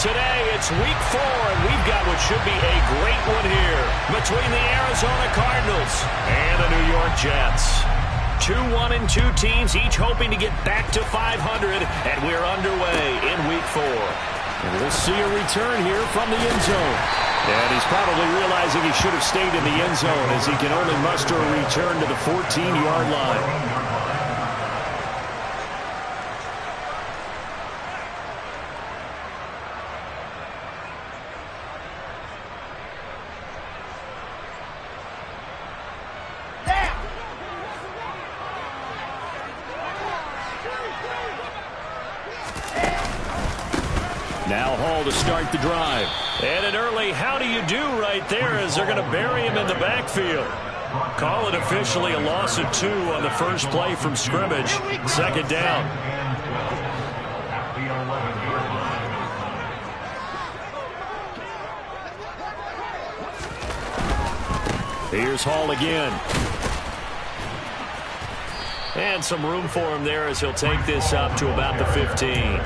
today. It's week 4, and we've got what should be a great one here between the Arizona Cardinals and the New York Jets. 2-1-2 teams, each hoping to get back to 500, and we're underway in week 4. And we'll see a return here from the end zone. And he's probably realizing he should have stayed in the end zone as he can only muster a return to the 14-yard line. Now Hall to start the drive. And an early how do you do right there as they're going to bury him in the backfield. Call it officially a loss of 2 on the first play from scrimmage. Second down. Here's Hall again. And some room for him there as he'll take this up to about the 15.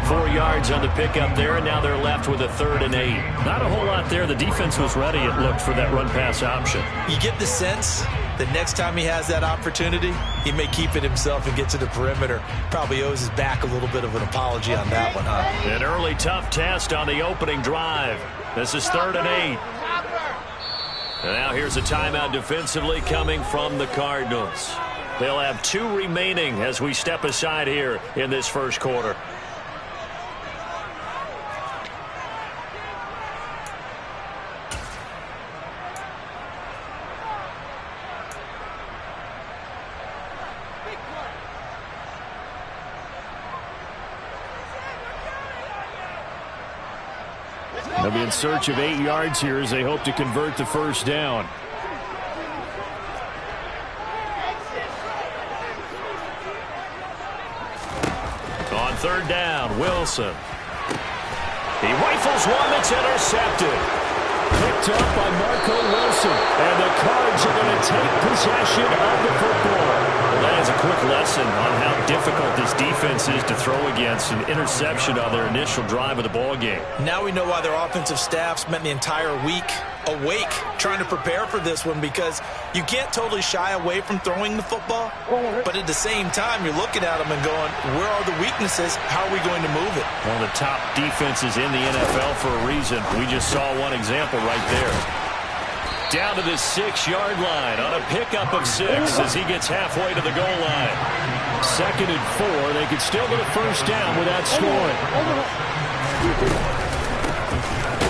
4 yards on the pickup there, and now they're left with a 3rd and 8. Not a whole lot there. The defense was ready, it looked, for that run-pass option. You get the sense that next time he has that opportunity, he may keep it himself and get to the perimeter. Probably owes his back a little bit of an apology on that one, huh? An early tough test on the opening drive. This is 3rd and 8. And now here's a timeout defensively coming from the Cardinals. They'll have 2 remaining as we step aside here in this first quarter. They'll be in search of 8 yards here as they hope to convert the first down. On 3rd down, Wilson. He rifles one that's intercepted. Picked up by Marco Wilson. And the Cards are going to take possession of the football. Well, that is a quick lesson on how difficult this defense is to throw against. An interception on their initial drive of the ball game. Now we know why their offensive staff spent the entire week awake trying to prepare for this one, because you can't totally shy away from throwing the football, but at the same time you're looking at them and going, where are the weaknesses? How are we going to move it? One of the top defenses in the NFL for a reason. We just saw one example right there. Down to the 6-yard line on a pickup of 6 as he gets halfway to the goal line. 2nd and 4. They could still get a first down without scoring.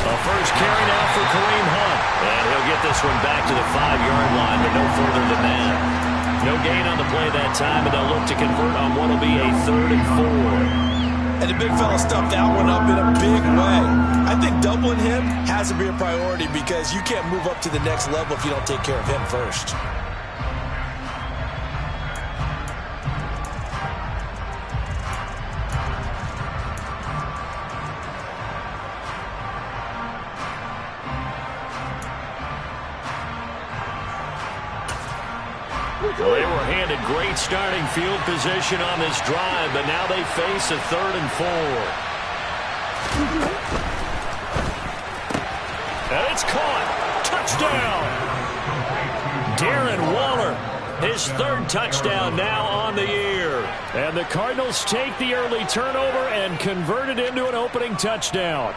A first carry now for Kareem Hunt. And he'll get this one back to the 5-yard line, but no further than that. No gain on the play that time, and they'll look to convert on what will be a 3rd and 4. And the big fella stuffed that one up in a big way. I think doubling him has to be a priority, because you can't move up to the next level if you don't take care of him first. Well, they were handed great starting field position on this drive, but now they face a 3rd and 4. And it's caught. Touchdown. Darren Waller, his 3rd touchdown now on the year. And the Cardinals take the early turnover and convert it into an opening touchdown.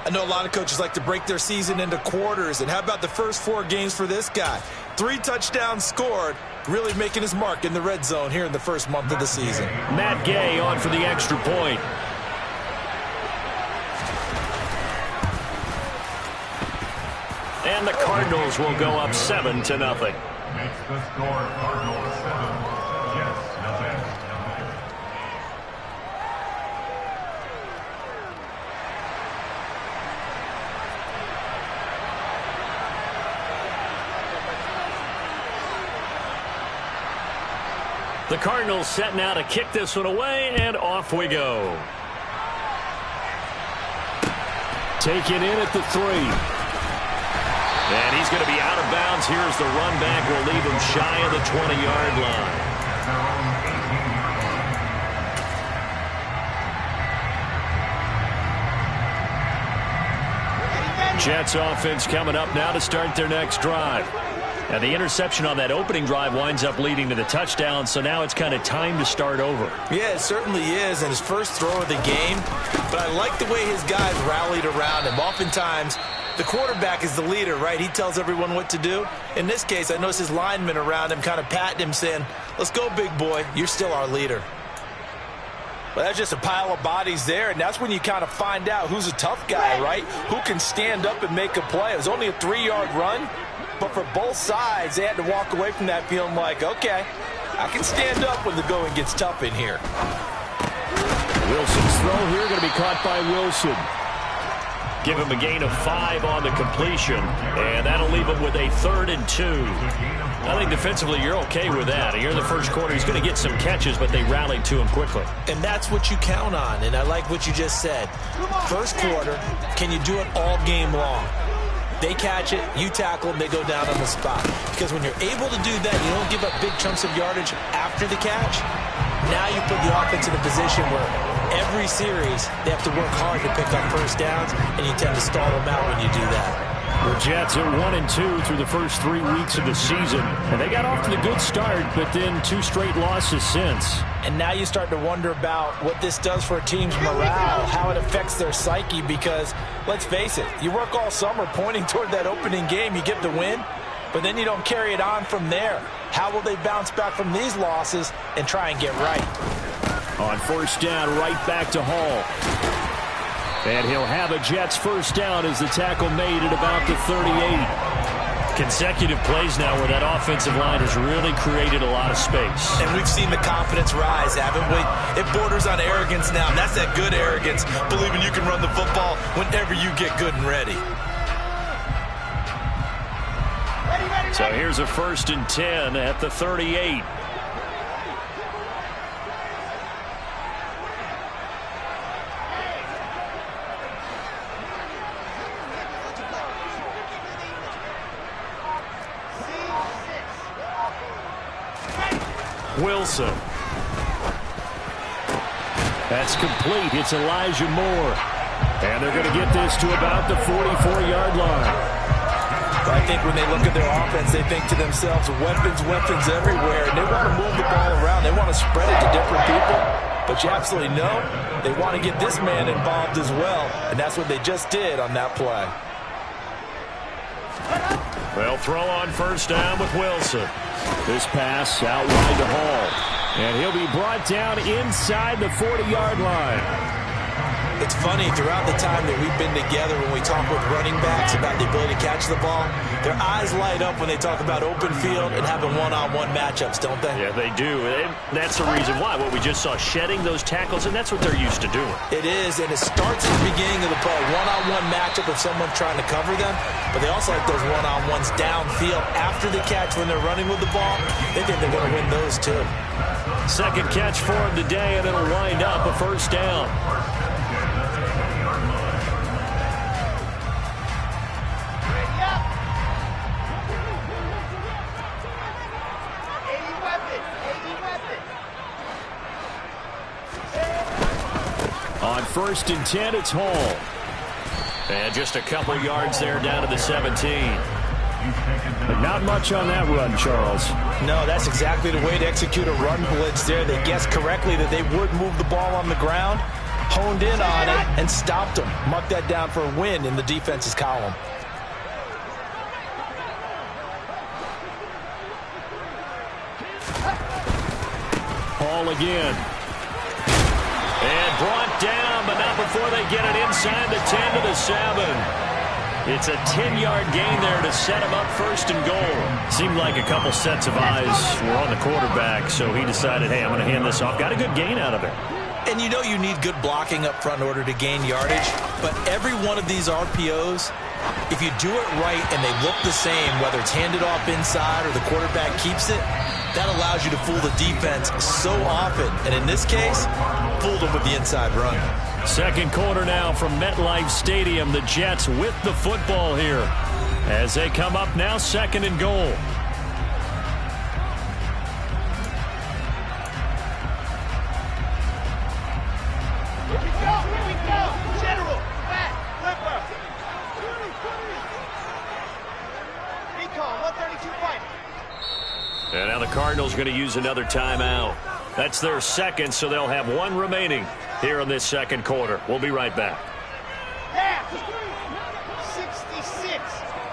I know a lot of coaches like to break their season into quarters, and how about the first 4 games for this guy? 3 touchdowns scored, really making his mark in the red zone here in the first month of the season. Matt Gay on for the extra point. And the Cardinals will go up 7-0. Makes the score Cardinals 7, Jets nothing. The Cardinals set now to kick this one away, and off we go. Taken in at the 3. And he's going to be out of bounds. Here's the run back. Will leave him shy of the 20-yard line. At their own 18-yard line. 2 Jets offense coming up now to start their next drive. Now, the interception on that opening drive winds up leading to the touchdown, so now it's kind of time to start over. Yeah, it certainly is, and his first throw of the game. But I like the way his guys rallied around him. Oftentimes, the quarterback is the leader, right? He tells everyone what to do. In this case, I noticed his linemen around him kind of patting him, saying, let's go, big boy. You're still our leader. Well, that's just a pile of bodies there, and that's when you kind of find out who's a tough guy, right? Who can stand up and make a play. It was only a 3-yard run. But for both sides, they had to walk away from that feeling like, okay, I can stand up when the going gets tough in here. Wilson's throw here going to be caught by Wilson. Give him a gain of 5 on the completion, and that'll leave him with a 3rd and 2. I think defensively you're okay with that. Here in the first quarter, he's going to get some catches, but they rallied to him quickly. And that's what you count on, and I like what you just said. First quarter, can you do it all game long? They catch it, you tackle them, they go down on the spot. Because when you're able to do that, you don't give up big chunks of yardage after the catch. Now you put the offense in a position where every series they have to work hard to pick up first downs, and you tend to stall them out when you do that. The Jets are 1-2 through the first 3 weeks of the season, and they got off to a good start, but then 2 straight losses since. And now you start to wonder about what this does for a team's morale, how it affects their psyche, because, let's face it, you work all summer pointing toward that opening game, you get the win, but then you don't carry it on from there. How will they bounce back from these losses and try and get right? On first down, right back to Hall. And he'll have a Jets first down as the tackle made at about the 38. Consecutive plays now where that offensive line has really created a lot of space. And we've seen the confidence rise, haven't we? It borders on arrogance now, and that's that good arrogance, believing you can run the football whenever you get good and ready. So here's a 1st and 10 at the 38. Wilson. That's complete. It's Elijah Moore. And they're going to get this to about the 44-yard line. I think when they look at their offense, they think to themselves, weapons, weapons everywhere. And they want to move the ball around. They want to spread it to different people. But you absolutely know they want to get this man involved as well. And that's what they just did on that play. They'll throw on first down with Wilson. This pass out wide to Hall. And he'll be brought down inside the 40-yard line. It's funny, throughout the time that we've been together, when we talk with running backs about the ability to catch the ball, their eyes light up when they talk about open field and having one-on-one matchups, don't they? Yeah, they do. And that's the reason why. What we just saw, shedding those tackles, and that's what they're used to doing. It is, and it starts at the beginning of the play. One-on-one matchup if someone's trying to cover them, but they also like those one-on-ones downfield after the catch when they're running with the ball. They think they're going to win those too. Second catch for him today, and it'll wind up a first down. On 1st and 10, it's Hall. And just a couple yards there down to the 17. But not much on that run, Charles. No, that's exactly the way to execute a run blitz there. They guessed correctly that they would move the ball on the ground, honed in on it, and stopped them. Mark that down for a win in the defense's column. Hall again. And brought down, but not before they get it inside the 10 to the 7. It's a 10-yard gain there to set him up 1st and goal. Seemed like a couple sets of eyes were on the quarterback, so he decided, hey, I'm going to hand this off. Got a good gain out of it. And you know you need good blocking up front in order to gain yardage, but every one of these RPOs, if you do it right and they look the same, whether it's handed off inside or the quarterback keeps it, that allows you to fool the defense so often. And in this case, fooled them with the inside run. Second quarter now from MetLife Stadium. The Jets with the football here as they come up now 2nd and goal. Here we go. General. Back. Flipper. the Cardinals going to use another timeout. That's their second, so they'll have one remaining here in this second quarter. We'll be right back. 66.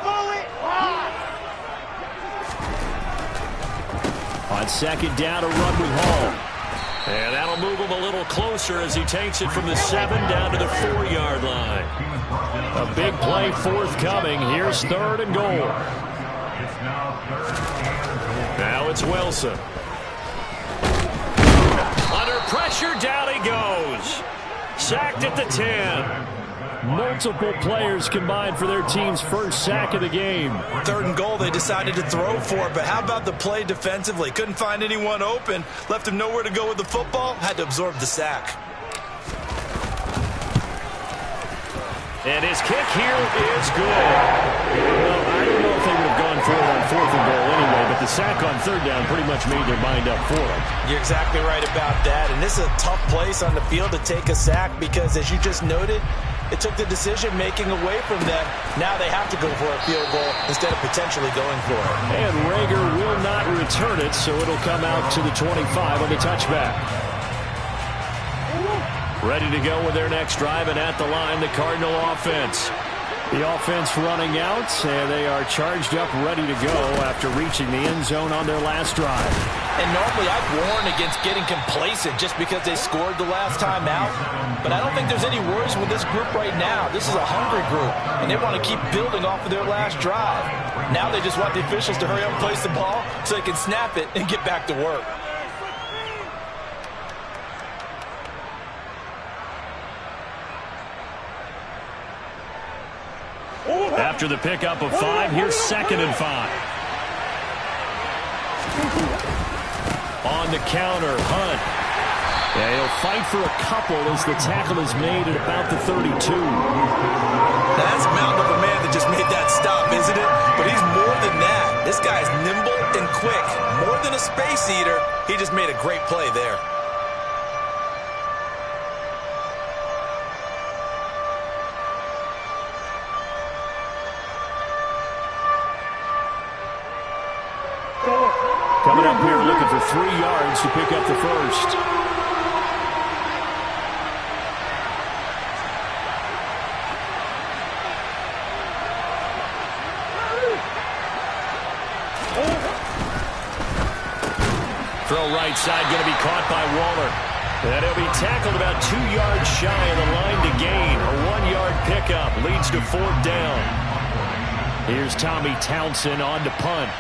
Bullet hot. On second down, a run with Hall. And that'll move him a little closer as he takes it from the 7 down to the 4-yard line. A big play forthcoming. Here's 3rd and goal. It's now 3rd and goal. Now it's Wilson. Under pressure, down he goes. Sacked at the 10. Multiple players combined for their team's first sack of the game. 3rd and goal, they decided to throw for it, but how about the play defensively? Couldn't find anyone open, left him nowhere to go with the football, had to absorb the sack. And his kick here is good. Well, I don't know if they would have gone for it on 4th and goal anyway, but the sack on 3rd down pretty much made their mind up for it. You're exactly right about that, and this is a tough place on the field to take a sack because, as you just noted, it took the decision-making away from them. Now they have to go for a field goal instead of potentially going for it. And Rager will not return it, so it'll come out to the 25 on the touchback. Ready to go with their next drive, and at the line, the Cardinal offense. The offense running out, and they are charged up, ready to go after reaching the end zone on their last drive. And normally I'd warn against getting complacent just because they scored the last time out. But I don't think there's any worries with this group right now. This is a hungry group, and they want to keep building off of their last drive. Now they just want the officials to hurry up and place the ball so they can snap it and get back to work. After the pickup of 5, here's 2nd and 5. On the counter, Hunt. Yeah, he'll fight for a couple as the tackle is made at about the 32. That's a mountain of a man that just made that stop, isn't it? But he's more than that. This guy's nimble and quick. More than a space eater, he just made a great play there. Coming up here looking for 3 yards to pick up the first. Throw right side, going to be caught by Waller. And he'll be tackled about 2 yards shy of the line to gain. A 1-yard pickup leads to 4th down. Here's Tommy Townsend on to punt.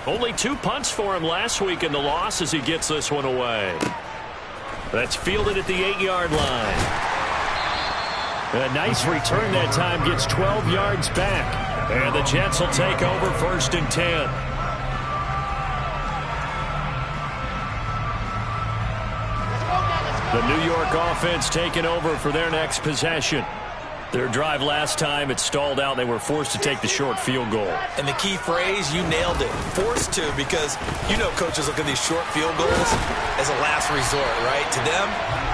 Only 2 punts for him last week in the loss as he gets this one away. That's fielded at the 8-yard line. A nice return that time, gets 12 yards back. And the Jets will take over 1st and 10. The New York offense taking over for their next possession. Their drive last time, it stalled out. They were forced to take the short field goal. And the key phrase, you nailed it. Forced to, because you know coaches look at these short field goals as a last resort, right? To them,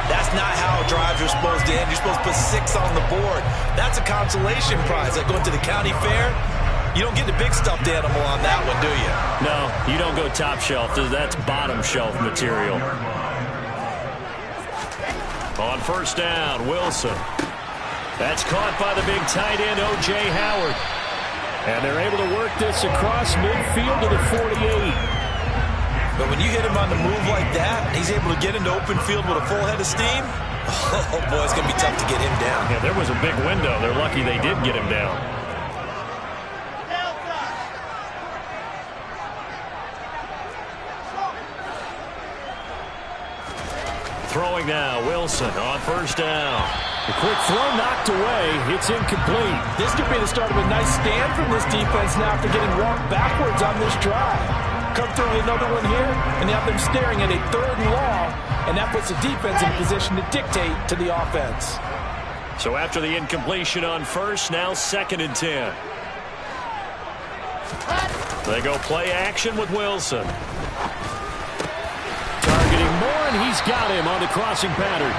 that's not how drives are supposed to end. You're supposed to put 6 on the board. That's a consolation prize. Like going to the county fair, you don't get the big stuffed animal on that one, do you? No, you don't go top shelf. That's bottom shelf material. On 1st down, Wilson. That's caught by the big tight end, O.J. Howard. And they're able to work this across midfield to the 48. But when you hit him on the move like that, he's able to get into open field with a full head of steam, oh boy, it's going to be tough to get him down. Yeah, there was a big window. They're lucky they did get him down. Throwing now, Wilson on 1st down. The quick throw knocked away. It's incomplete. This could be the start of a nice stand from this defense now after getting walked backwards on this drive. Come through with another one here, and they have them staring at a 3rd and long, and that puts the defense in a position to dictate to the offense. So after the incompletion on first, now 2nd and 10. They go play action with Wilson. Targeting Moore, and he's got him on the crossing pattern.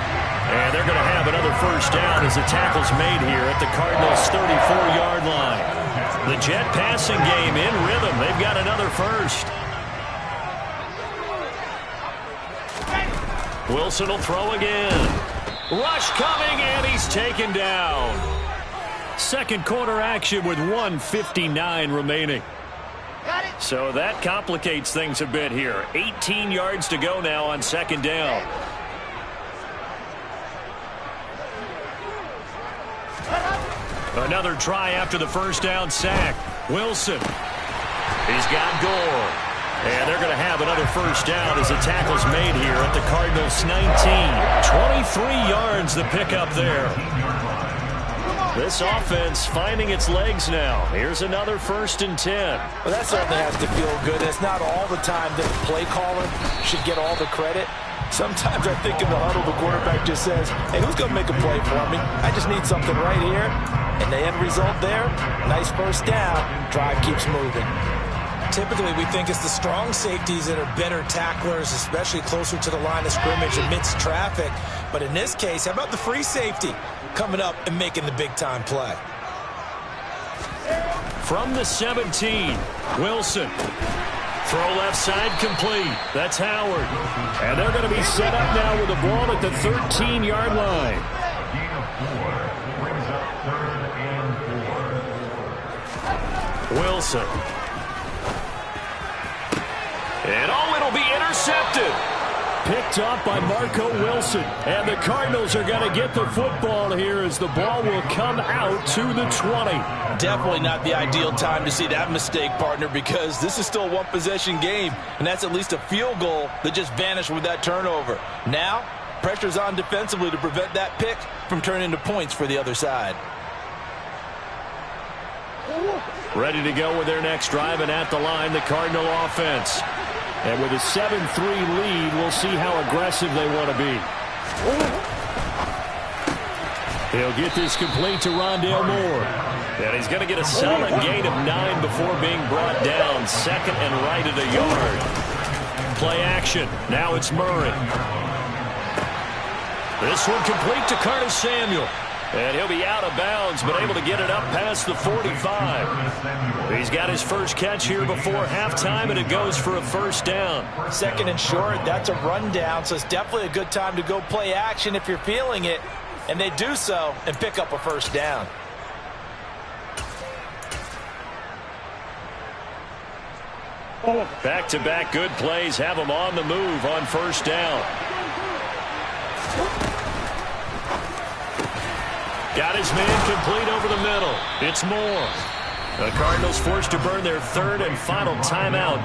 And they're going to have another first down as the tackle's made here at the Cardinals' 34-yard line. The Jet passing game in rhythm. They've got another first. Wilson will throw again. Rush coming, and he's taken down. Second quarter action with 1:59 remaining. So that complicates things a bit here. 18 yards to go now on 2nd down. Another try after the first down sack. Wilson. He's got Gore. And they're going to have another first down as the tackle's made here at the Cardinals' 19. 23 yards the pickup there. This offense finding its legs now. Here's another 1st and 10. Well, that certainly has to feel good. It's not all the time that the play caller should get all the credit. Sometimes I think in the huddle, the quarterback just says, hey, who's going to make a play for me? I just need something right here. And the end result there, nice first down. Drive keeps moving. Typically, we think it's the strong safeties that are better tacklers, especially closer to the line of scrimmage amidst traffic. But in this case, how about the free safety coming up and making the big-time play? From the 17, Wilson. Throw left side complete. That's Howard. And they're going to be set up now with the ball at the 13-yard line. Gain of 4 brings up 3rd and 4. Wilson. And it'll be intercepted. Picked up by Marco Wilson. And the Cardinals are going to get the football here as the ball will come out to the 20. Definitely not the ideal time to see that mistake, partner, because this is still a one-possession game, and that's at least a field goal that just vanished with that turnover. Now, pressure's on defensively to prevent that pick from turning into points for the other side. Ready to go with their next drive, and at the line, the Cardinal offense. And with a 7-3 lead, we'll see how aggressive they want to be. He'll get this complete to Rondale Moore. And he's going to get a solid gain of 9 before being brought down. 2nd and right at a yard. Play action. Now it's Murray. This one complete to Curtis Samuel. And he'll be out of bounds, but able to get it up past the 45. He's got his first catch here before halftime, and it goes for a first down. 2nd and short, that's a rundown, so it's definitely a good time to go play action if you're feeling it. And they do so and pick up a first down. Back-to-back good plays have them on the move on first down. Got his man complete over the middle. It's Moore. The Cardinals forced to burn their 3rd and final timeout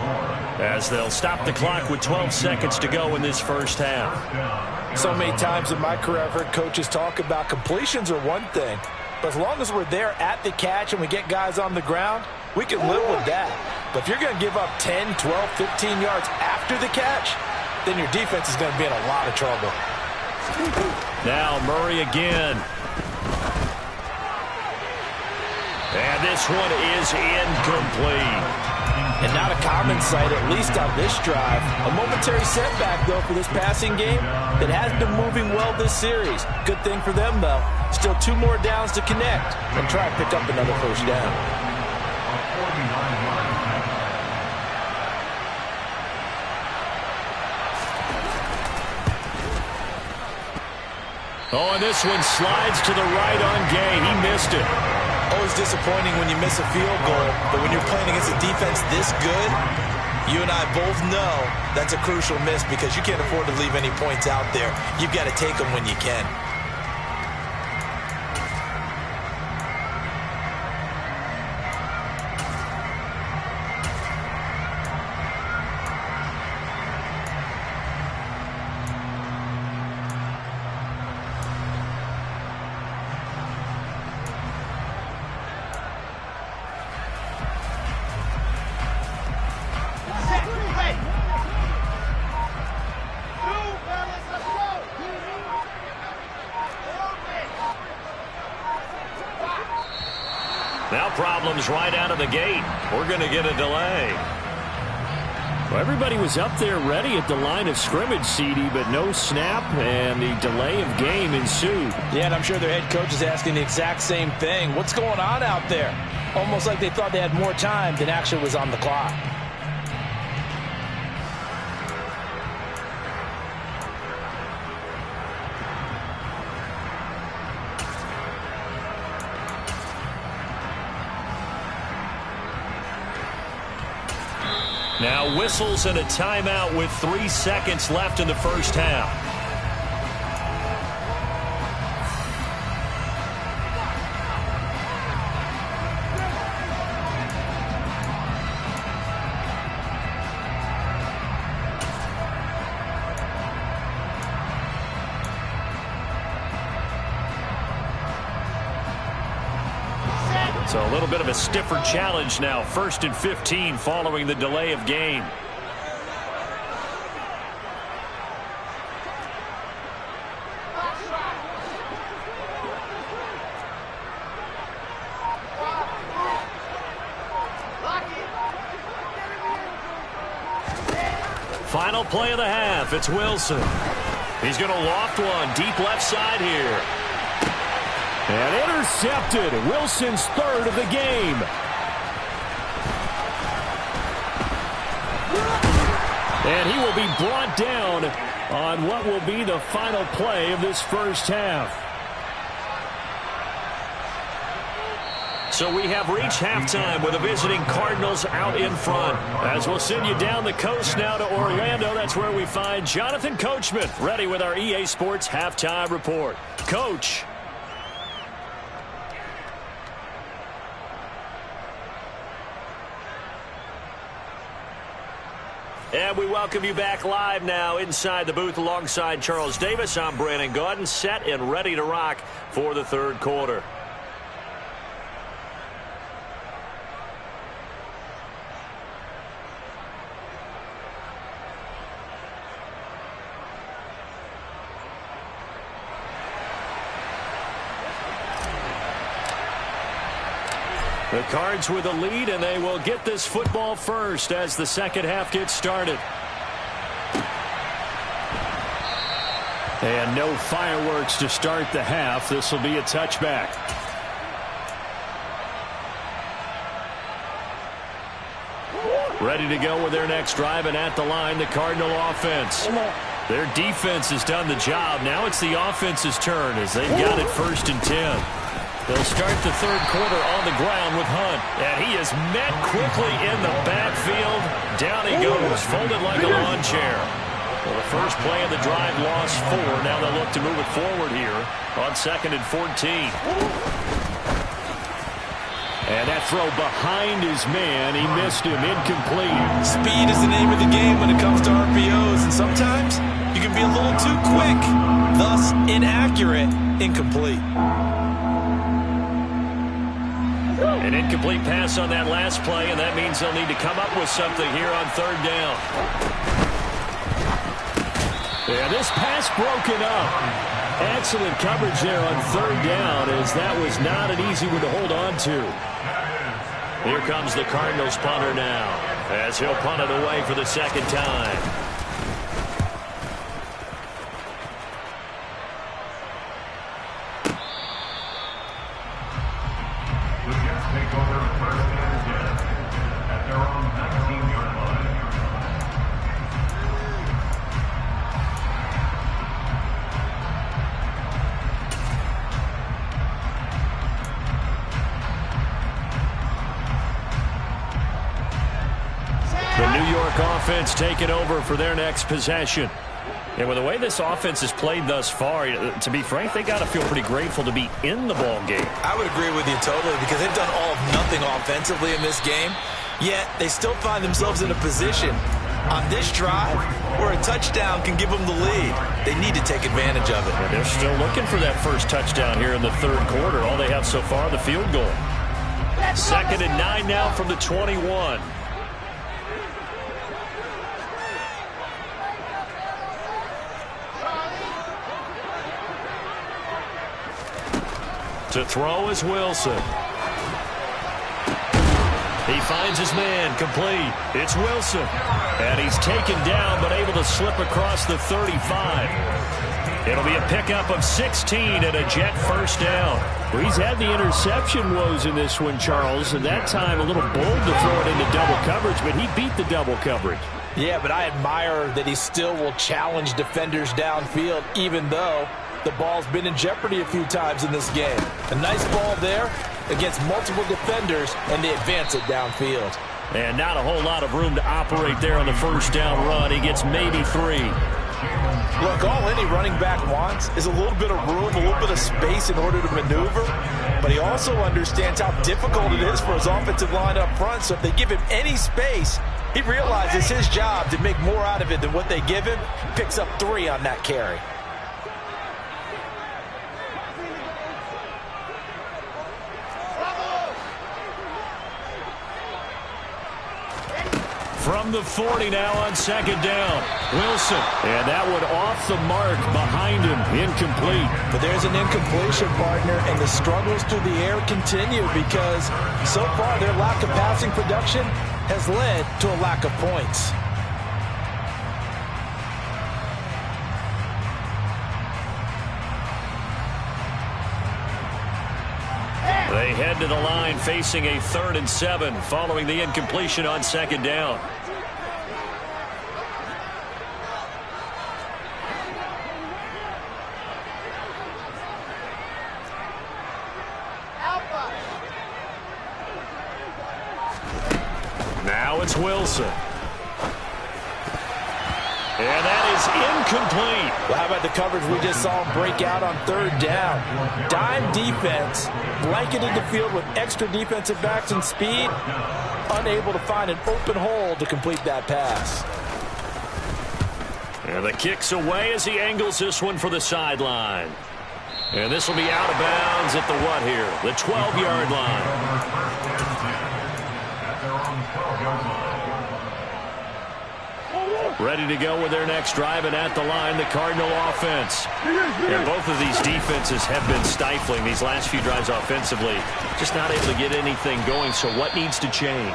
as they'll stop the clock with 12 seconds to go in this first half. So many times in my career I've heard coaches talk about completions are one thing, but as long as we're there at the catch and we get guys on the ground, we can live with that. But if you're going to give up 10, 12, 15 yards after the catch, then your defense is going to be in a lot of trouble. Now Murray again. And this one is incomplete. And not a common sight, at least on this drive. A momentary setback, though, for this passing game that has been moving well this series. Good thing for them, though. Still 2 more downs to connect and try to pick up another first down. Oh, and this one slides to the right on Gay. He missed it. Always disappointing when you miss a field goal, but when you're playing against a defense this good, you and I both know that's a crucial miss because you can't afford to leave any points out there. You've got to take them when you can. problems right out of the gate. We're going to get a delay. Well, everybody was up there ready at the line of scrimmage, CD, but no snap, and the delay of game ensued. Yeah, and I'm sure their head coach is asking the exact same thing. What's going on out there? Almost like they thought they had more time than actually was on the clock. Now whistles and a timeout with 3 seconds left in the first half. So a little bit of a stiffer challenge now. 1st and 15 following the delay of game. Final play of the half. It's Wilson. He's going to loft one deep left side here. And intercepted. Wilson's 3rd of the game. And he will be brought down on what will be the final play of this first half. So we have reached halftime with the visiting Cardinals out in front. As we'll send you down the coast now to Orlando, that's where we find Jonathan Coachman ready with our EA Sports halftime report. Coach. And we welcome you back live now inside the booth alongside Charles Davis. I'm Brandon Gaudin, set and ready to rock for the third quarter. The Cards with a lead, and they will get this football first as the second half gets started. And no fireworks to start the half. This will be a touchback. Ready to go with their next drive, and at the line, the Cardinal offense. Their defense has done the job. Now it's the offense's turn as they've got it 1st and 10. They'll start the third quarter on the ground with Hunt. And he is met quickly in the backfield. Down he goes, folded like a lawn chair. Well, the first play of the drive lost 4. Now they'll look to move it forward here on 2nd and 14. And that throw behind his man. He missed him. Incomplete. Speed is the name of the game when it comes to RPOs. And sometimes you can be a little too quick. Thus, inaccurate, incomplete. An incomplete pass on that last play, and that means they'll need to come up with something here on 3rd down. Yeah, this pass broken up. Excellent coverage there on 3rd down, as that was not an easy one to hold on to. Here comes the Cardinals punter now, as he'll punt it away for the second time. Take over 1st and 10 at their own 19-yard line. The New York offense taking over for their next possession. And with the way this offense has played thus far, to be frank, they got to feel pretty grateful to be in the ball game. I would agree with you totally because they've done all of nothing offensively in this game, yet they still find themselves in a position on this drive where a touchdown can give them the lead. They need to take advantage of it. And they're still looking for that first touchdown here in the third quarter. All they have so far, the field goal. 2nd and 9 now from the 21. To throw is Wilson. finds his man, complete. It's Wilson. And he's taken down, but able to slip across the 35. It'll be a pickup of 16 and a Jet first down. Well, he's had the interception woes in this one, Charles, and that time a little bold to throw it into double coverage, but he beat the double coverage. Yeah, but I admire that he still will challenge defenders downfield, even though the ball's been in jeopardy a few times in this game. A nice ball there against multiple defenders, and they advance it downfield. And not a whole lot of room to operate there on the first down run. He gets maybe 3. Look, all any running back wants is a little bit of room, a little bit of space in order to maneuver, but he also understands how difficult it is for his offensive line up front, so if they give him any space, he realizes his job to make more out of it than what they give him. Picks up 3 on that carry. From the 40 now on second down. Wilson. And that one off the mark behind him. Incomplete. But there's an incompletion, partner, and the struggles through the air continue because so far their lack of passing production has led to a lack of points. They head to the line facing a 3rd and 7 following the incompletion on second down. Now it's Wilson. And that is incomplete. Well, how about the coverage we just saw him break out on 3rd down? Dime defense, blanketed the field with extra defensive backs and speed, unable to find an open hole to complete that pass. And the kick's away as he angles this one for the sideline. And this will be out of bounds at the what here? The 12-yard line. Ready to go with their next drive, and at the line, the Cardinal offense. And both of these defenses have been stifling these last few drives offensively. Just not able to get anything going, so what needs to change?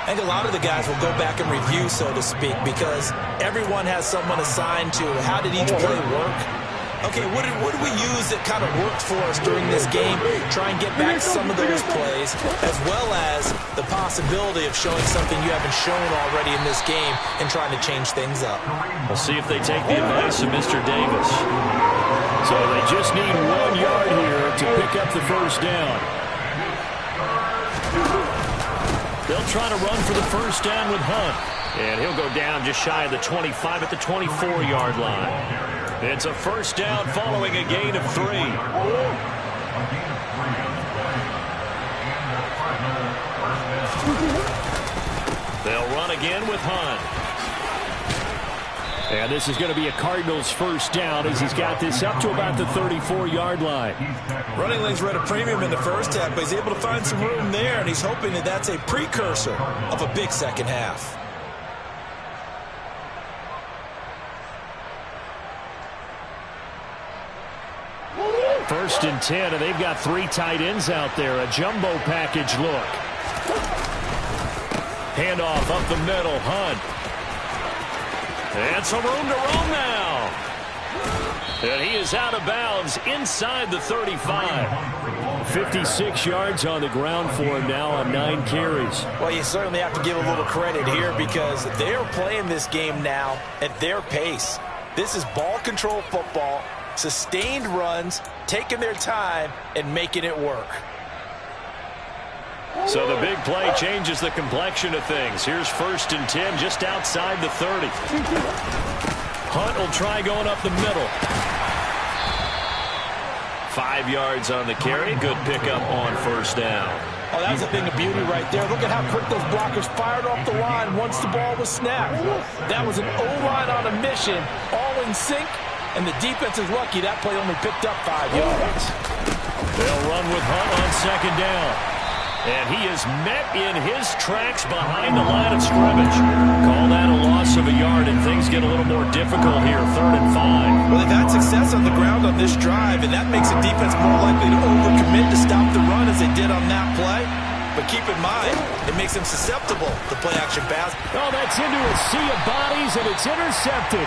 I think a lot of the guys will go back and review, so to speak, because everyone has someone assigned to how did each play work. Okay, what did we use that kind of worked for us during this game? Try and get back some of those plays, as well as the possibility of showing something you haven't shown already in this game and trying to change things up. We'll see if they take the advice of Mr. Davis. So they just need 1 yard here to pick up the first down. They'll try to run for the first down with Hunt. And he'll go down just shy of the 25 at the 24-yard line. It's a first down following a gain of 3. They'll run again with Hunt. And this is going to be a Cardinals first down as he's got this up to about the 34-yard line. Running lanes were at a premium in the first half, but he's able to find some room there, and he's hoping that that's a precursor of a big second half. First and 10, and they've got 3 tight ends out there. A jumbo package look. Handoff up the middle. Hunt. And some room to roam now. And he is out of bounds inside the 35. 56 yards on the ground for him now on 9 carries. Well, you certainly have to give a little credit here because they're playing this game now at their pace. This is ball control football. Sustained runs, taking their time, and making it work. So the big play changes the complexion of things. Here's first and 10 just outside the 30. Hunt will try going up the middle. 5 yards on the carry. Good pickup on first down. Oh, that was a thing of beauty right there. Look at how quick those blockers fired off the line once the ball was snapped. That was an O-line on a mission, all in sync. And the defense is lucky that play only picked up 5 yards. They'll run with Hunt on second down. And he is met in his tracks behind the line of scrimmage. Call that a loss of a yard, and things get a little more difficult here, 3rd and 5. Well, they've had success on the ground on this drive, and that makes a defense more likely to overcommit to stop the run as they did on that play. but keep in mind, it makes him susceptible to play-action pass. Oh, that's into a sea of bodies, and it's intercepted.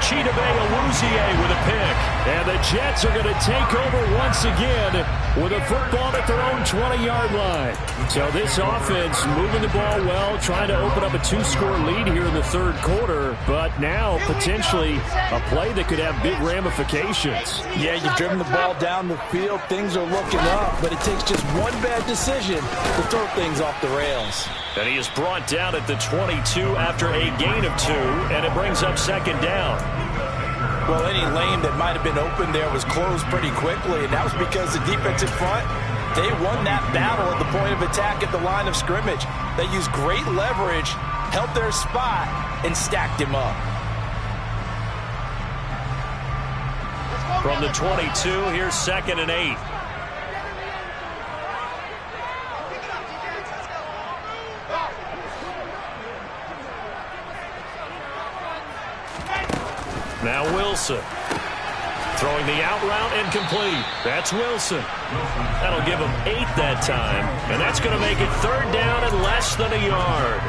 Chidobe Awuzie with a pick. And the Jets are going to take over once again with a football at their own 20-yard line. So this offense moving the ball well, trying to open up a 2-score lead here in the third quarter, but now potentially a play that could have big ramifications. Yeah, you've driven the ball down the field. Things are looking up, but it takes just one bad decision to throw things off the rails. And he is brought down at the 22 after a gain of 2, and it brings up second down. Well, any lane that might have been open there was closed pretty quickly, and that was because the defensive front, they won that battle at the point of attack at the line of scrimmage. They used great leverage, held their spot, and stacked him up. From the 22, here's second and 8. Now Wilson. Throwing the out route incomplete. That's Wilson. That'll give him 8 that time. And that's going to make it third down and less than a yard.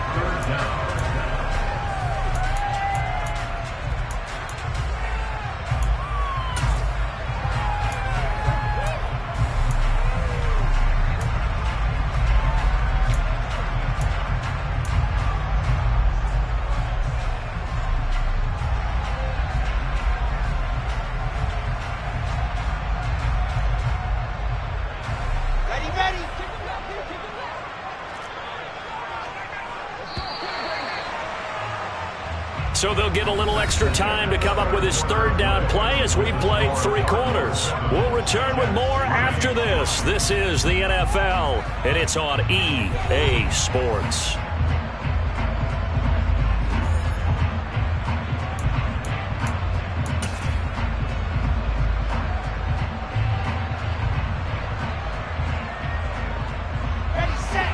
So they'll get a little extra time to come up with his third down play as we played 3 quarters. We'll return with more after this. This is the NFL, and it's on EA Sports.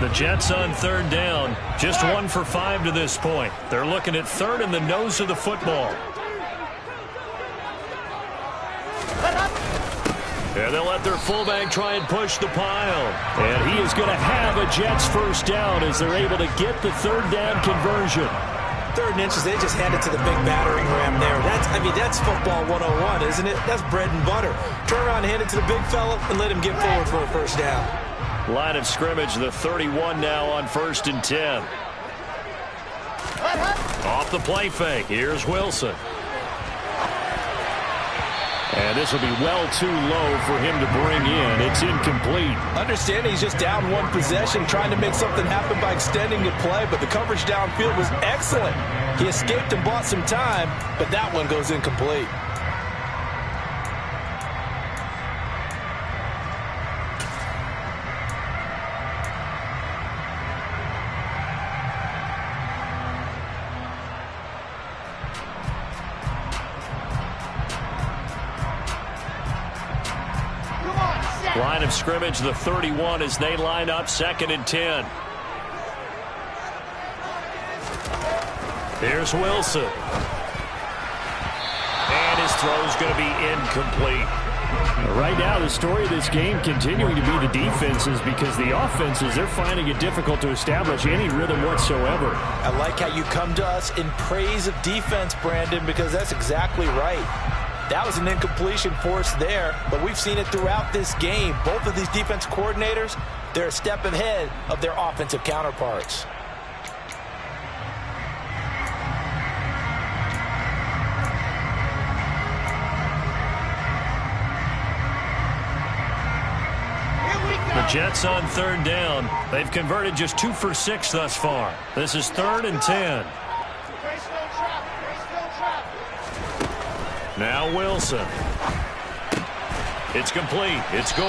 The Jets on third down, just 1 for 5 to this point. They're looking at third in the nose of the football. And they'll let their fullback try and push the pile. And he is going to have a Jets first down as they're able to get the third down conversion. 3rd and inches, they just hand it to the big battering ram there. That's football 101, isn't it? That's bread and butter. Turn around and hand it to the big fella and let him get forward for a first down. Line of scrimmage, the 31 now on 1st and 10. Off the play fake, here's Wilson. And this will be well too low for him to bring in. It's incomplete. Understand he's just down 1 possession, trying to make something happen by extending the play, but the coverage downfield was excellent. He escaped and bought some time, but that one goes incomplete. Line of scrimmage, the 31 as they line up 2nd and 10. Here's Wilson. And his throw's going to be incomplete. Right now, the story of this game continuing to be the defenses, because the offenses, they're finding it difficult to establish any rhythm whatsoever. I like how you come to us in praise of defense, Brandon, because that's exactly right. That was an incompletion for us there, but we've seen it throughout this game. Both of these defense coordinators, they're a step ahead of their offensive counterparts. The Jets on third down. They've converted just 2 for 6 thus far. This is 3rd and 10. Now Wilson. It's complete. It's Gore.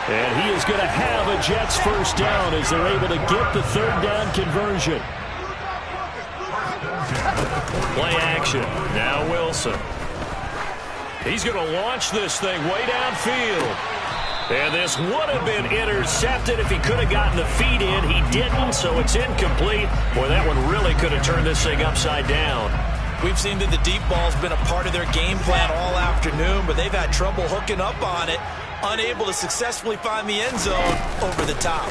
And he is going to have a Jets first down as they're able to get the third down conversion. Play action. Now Wilson. He's going to launch this thing way downfield. And this would have been intercepted if he could have gotten the feet in. He didn't, so it's incomplete. Boy, that one really could have turned this thing upside down. We've seen that the deep ball's been a part of their game plan all afternoon, but they've had trouble hooking up on it, unable to successfully find the end zone over the top.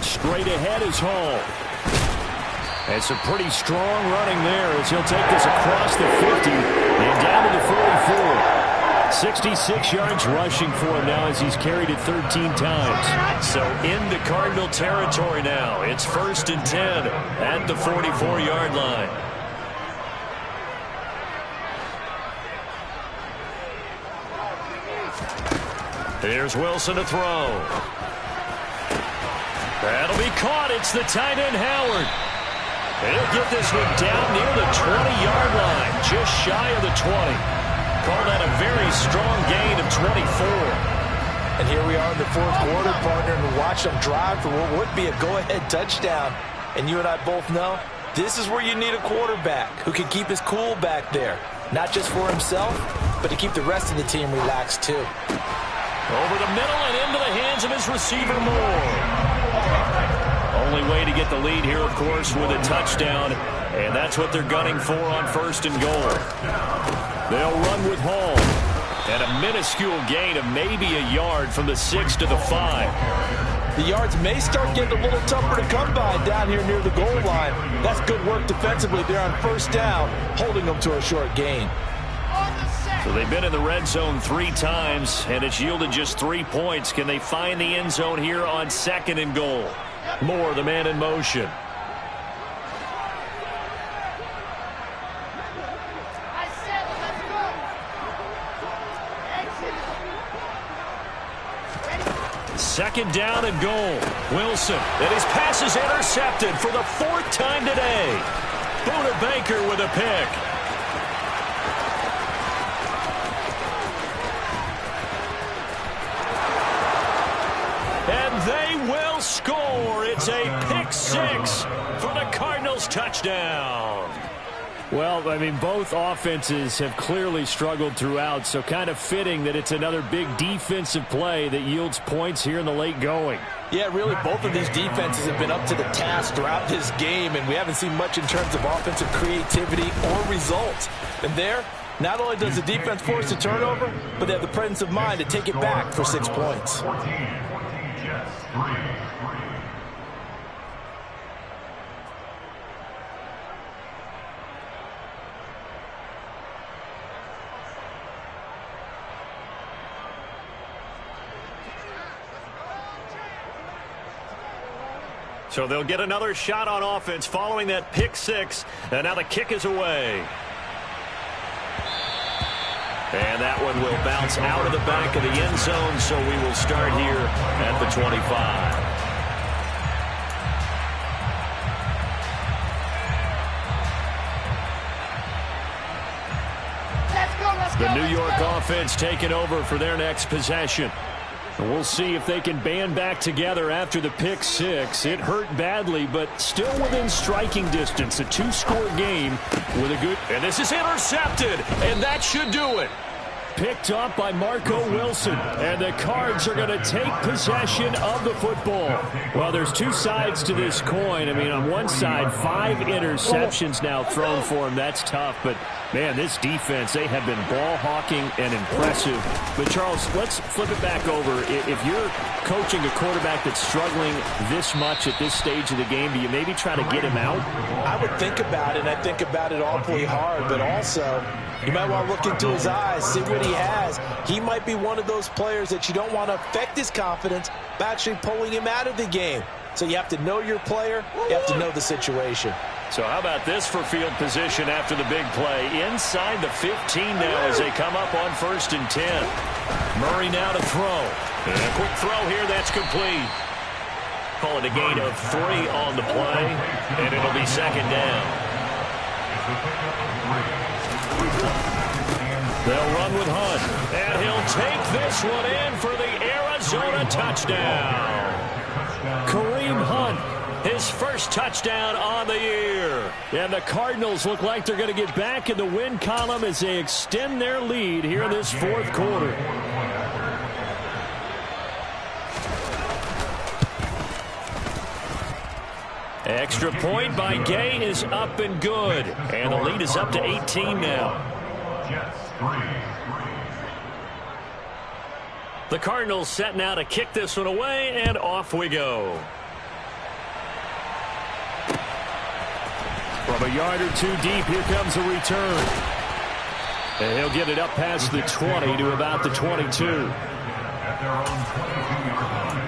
straight ahead is Hall. And some pretty strong running there as he'll take this across the 50 and down to the 44. 66 yards rushing for him now as he's carried it 13 times. So into Cardinal territory now. It's 1st and 10 at the 44-yard line. Here's Wilson to throw. That'll be caught. It's the tight end, Howard. He'll get this one down near the 20-yard line, just shy of the 20. Call that a very strong gain of 24. And here we are in the 4th quarter, partner, and watch them drive for what would be a go-ahead touchdown. And you and I both know this is where you need a quarterback who can keep his cool back there, not just for himself, but to keep the rest of the team relaxed too. Over the middle and into the hands of his receiver, Moore. Only way to get the lead here, of course, with a touchdown, and that's what they're gunning for on 1st and goal. They'll run with Hall. And a minuscule gain of maybe a yard from the 6 to the 5. The yards may start getting a little tougher to come by down here near the goal line. That's good work defensively there on 1st down, holding them to a short gain. So they've been in the red zone 3 times, and it's yielded just 3 points. Can they find the end zone here on 2nd and goal? Moore, the man in motion. Second down and goal. Wilson, and his pass is intercepted for the 4th time today. Buda Baker with a pick. And they will score. It's a pick 6 for the Cardinals touchdown. Well, I mean, both offenses have clearly struggled throughout, so kind of fitting that it's another big defensive play that yields points here in the late going. Yeah, really, both of these defenses have been up to the task throughout this game, and we haven't seen much in terms of offensive creativity or results. And there, not only does the defense force a turnover, but they have the presence of mind to take it back for 6 points. 14 Jets, 3. So they'll get another shot on offense following that pick 6. And now the kick is away. And that one will bounce out of the back of the end zone, so we will start here at the 25. The New York offense taking over for their next possession. And we'll see if they can band back together after the pick 6. It hurt badly, but still within striking distance. A 2-score game with a good... And this is intercepted, and that should do it. Picked up by Marco Wilson, and the Cards are going to take possession of the football. Well, there's 2 sides to this coin. I mean, on one side, 5 interceptions now thrown for him. That's tough, but man, this defense, they have been ball hawking and impressive. But Charles, let's flip it back over. If you're coaching a quarterback that's struggling this much at this stage of the game, do you maybe try to get him out? I would think about it, and I think about it awfully hard, but also you might want to look into his eyes, see what he has. He might be one of those players that you don't want to affect his confidence by actually pulling him out of the game. So you have to know your player. You have to know the situation. So how about this for field position after the big play? Inside the 15 now as they come up on 1st and 10. Murray now to throw. And a quick throw here, that's complete. Call it a gain of 3 on the play, and it'll be 2nd down. They'll run with Hunt, and he'll take this one in for the Arizona touchdown. Kareem Hunt, his first touchdown on the year. And the Cardinals look like they're going to get back in the win column as they extend their lead here in this 4th quarter. Extra point by Gay is up and good. And the lead is up to 18 now. The Cardinals setting out to kick this one away, and off we go. From a yard or two deep, here comes a return. And he'll get it up past the 20 to about the 22. At their own 22-yard line.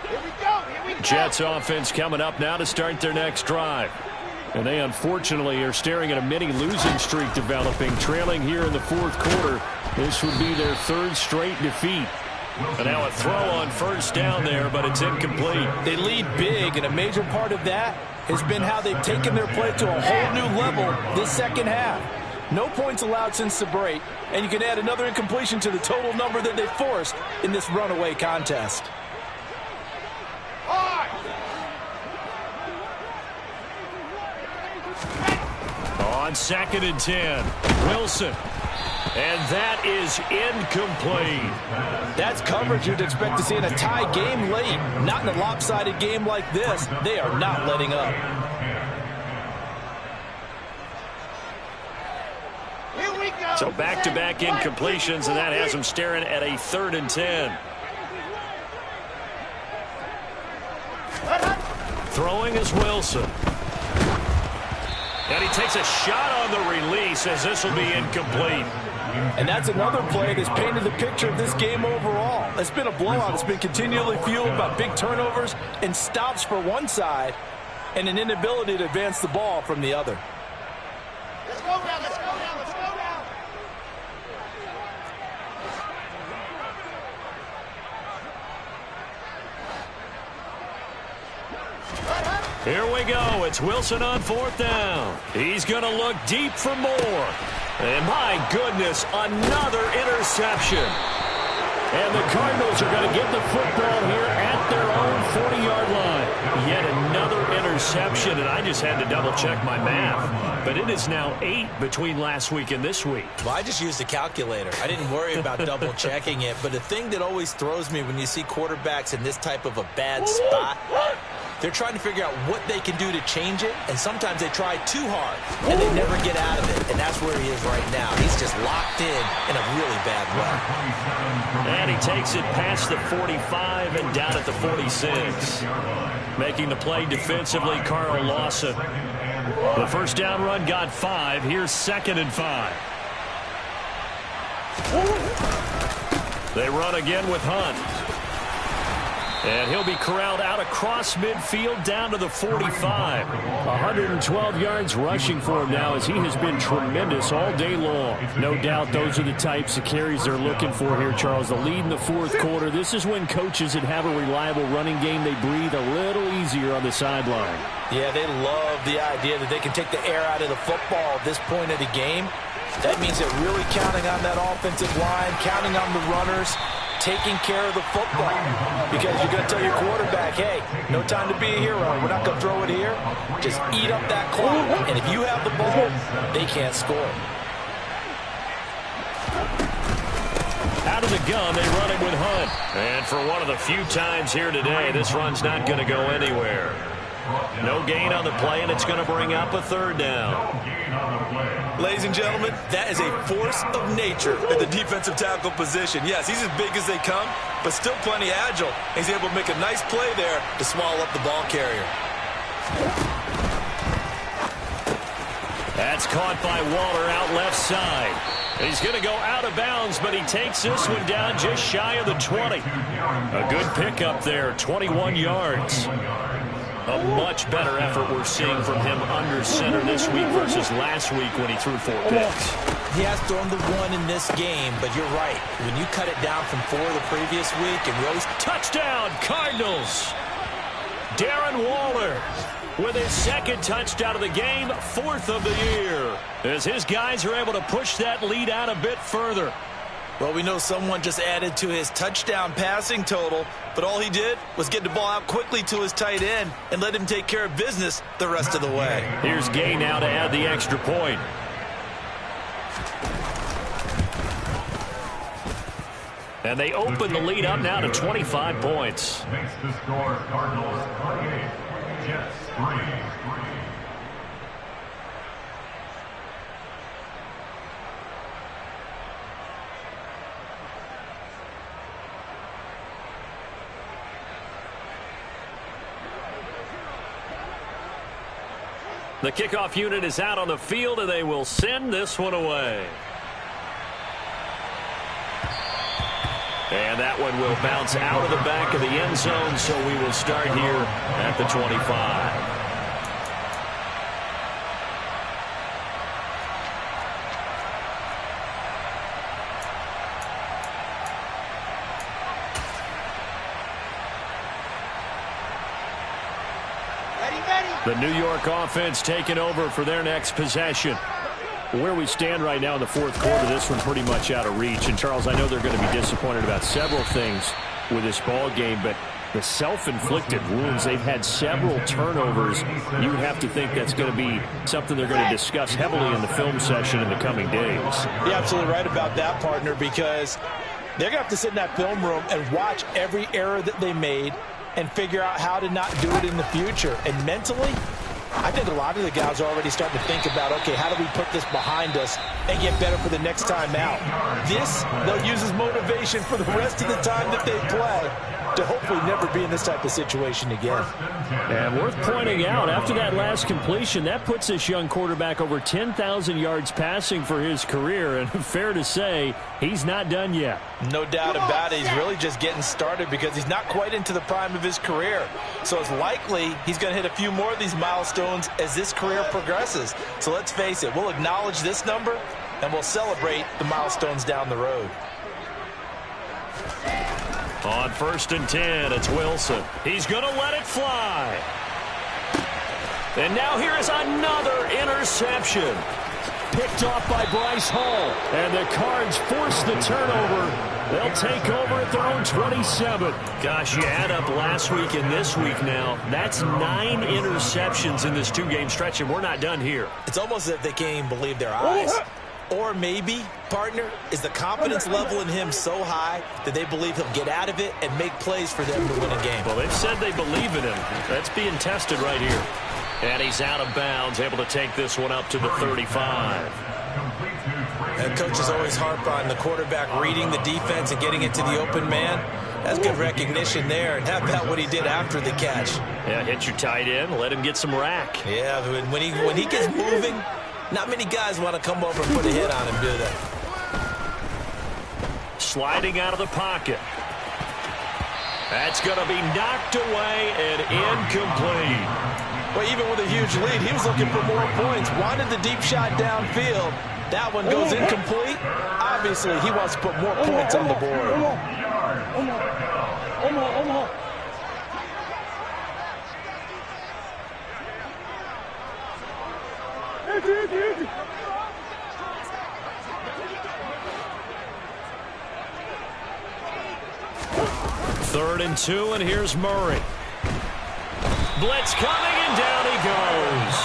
Here we go. Here we go. Jets offense coming up now to start their next drive. And they unfortunately are staring at a mini losing streak developing, trailing here in the fourth quarter. This would be their third straight defeat. And now a throw on first down there, but it's incomplete. They lead big, and a major part of that has been how they've taken their play to a whole new level this second half. No points allowed since the break, and you can add another incompletion to the total number that they forced in this runaway contest. On 2nd and 10, Wilson. And that is incomplete. That's coverage you'd expect to see in a tie game late. Not in a lopsided game like this. They are not letting up. Here we go. So back-to-back incompletions, and that has them staring at a 3rd and 10. Throwing is Wilson. And he takes a shot on the release as this will be incomplete. And that's another play that's painted the picture of this game overall. It's been a blowout. It's been continually fueled by big turnovers and stops for one side and an inability to advance the ball from the other. Let's go down. Let's go down. Let's go down. Here we go. It's Wilson on 4th down. He's going to look deep for more. And my goodness, another interception. And the Cardinals are going to get the football here at their own 40-yard line. Yet another interception, and I just had to double-check my math. But it is now 8 between last week and this week. Well, I just used a calculator. I didn't worry about double-checking it. But the thing that always throws me when you see quarterbacks in this type of a bad spot, they're trying to figure out what they can do to change it, and sometimes they try too hard, and they never get out of it, and that's where he is right now. He's just locked in a really bad way. And he takes it past the 45 and down at the 46. Making the play defensively, Carl Lawson. The first down run got 5. Here's 2nd and 5. They run again with Hunt. And he'll be corralled out across midfield down to the 45. 112 yards rushing for him now as he has been tremendous all day long. No doubt those are the types of carries they're looking for here, Charles. The lead in the fourth quarter. This is when coaches that have a reliable running game, they breathe a little easier on the sideline. Yeah, they love the idea that they can take the air out of the football at this point of the game. That means they're really counting on that offensive line, counting on the runners, taking care of the football, because you're going to tell your quarterback, hey, no time to be a hero. We're not going to throw it here. Just eat up that clock. And if you have the ball, they can't score. Out of the gun, they run it with Hunt. And for one of the few times here today, this run's not going to go anywhere. No gain on the play, and it's going to bring up a 3rd down. Ladies and gentlemen, that is a force of nature at the defensive tackle position. Yes, he's as big as they come, but still plenty agile. He's able to make a nice play there to swallow up the ball carrier. That's caught by Waller out left side. He's going to go out of bounds, but he takes this one down just shy of the 20. A good pickup there, 21 yards. A much better effort we're seeing from him under center this week versus last week when he threw 4 picks. He has thrown the 1 in this game, but you're right. When you cut it down from 4 the previous week and Rose... Touchdown, Cardinals! Darren Waller with his 2nd touchdown of the game, 4th of the year, as his guys are able to push that lead out a bit further. Well, we know someone just added to his touchdown passing total, but all he did was get the ball out quickly to his tight end and let him take care of business the rest of the way. Here's Gay now to add the extra point. And they open the lead up now to 25 points. Makes the score Cardinals 28, Jets 3. The kickoff unit is out on the field, and they will send this one away. And that one will bounce out of the back of the end zone, so we will start here at the 25. The New York offense taking over for their next possession. Where we stand right now in the fourth quarter, this one pretty much out of reach. And, Charles, I know they're going to be disappointed about several things with this ball game, but the self-inflicted wounds, they've had several turnovers. You would have to think that's going to be something they're going to discuss heavily in the film session in the coming days. You're absolutely right about that, partner, because they're going to have to sit in that film room and watch every error that they made and figure out how to not do it in the future. And mentally, I think a lot of the guys are already starting to think about, okay, how do we put this behind us and get better for the next time out? This, they'll use as motivation for the rest of the time that they play to hopefully never be in this type of situation again. And worth pointing out, after that last completion, that puts this young quarterback over 10,000 yards passing for his career. And fair to say, he's not done yet. No doubt about it. He's really just getting started because he's not quite into the prime of his career. So it's likely he's going to hit a few more of these milestones as this career progresses. So let's face it, we'll acknowledge this number and we'll celebrate the milestones down the road. On 1st and 10, it's Wilson. He's going to let it fly. And now here is another interception. Picked off by Bryce Hall. And the Cards force the turnover. They'll take over at their own 27. Gosh, you add up last week and this week now. That's 9 interceptions in this two-game stretch, and we're not done here. It's almost as if they can't even believe their eyes. Or maybe, partner, is the confidence level in him so high that they believe he'll get out of it and make plays for them to win a game. Well, they've said they believe in him. That's being tested right here. And he's out of bounds, able to take this one up to the 35. And coaches always harp on the quarterback reading the defense and getting it to the open man. That's good recognition there. And how about what he did after the catch? Yeah, hit your tight end, let him get some rack. Yeah, when he gets moving, not many guys want to come over and put a hit on him, do they? Sliding out of the pocket. That's going to be knocked away and incomplete. Well, even with a huge lead, he was looking for more points. Wanted the deep shot downfield. That one goes incomplete. Obviously, he wants to put more points on the board. Third and 2, and here's Murray. Blitz coming, and down he goes.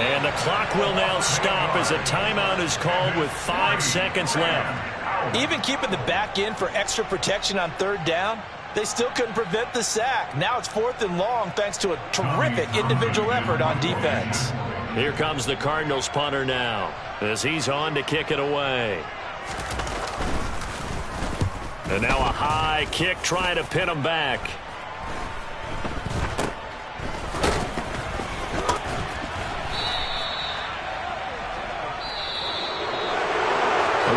And the clock will now stop as a timeout is called with 5 seconds left. Even keeping the back end for extra protection on 3rd down, they still couldn't prevent the sack. Now it's 4th and long thanks to a terrific individual effort on defense. Here comes the Cardinals punter now as he's on to kick it away. And now a high kick trying to pin him back.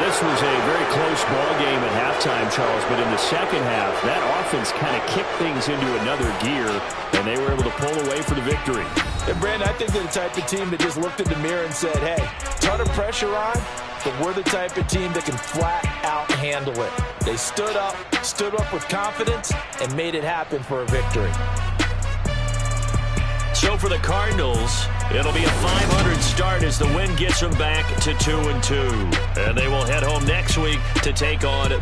This was a very close ball game at halftime, Charles, but in the second half, that offense kind of kicked things into another gear, and they were able to pull away for the victory. And Brandon, I think they're the type of team that just looked in the mirror and said, hey, ton of pressure on, but we're the type of team that can flat out handle it. They stood up with confidence, and made it happen for a victory. So for the Cardinals, it'll be a 500 start as the win gets them back to 2-2. And they will head home next week to take on the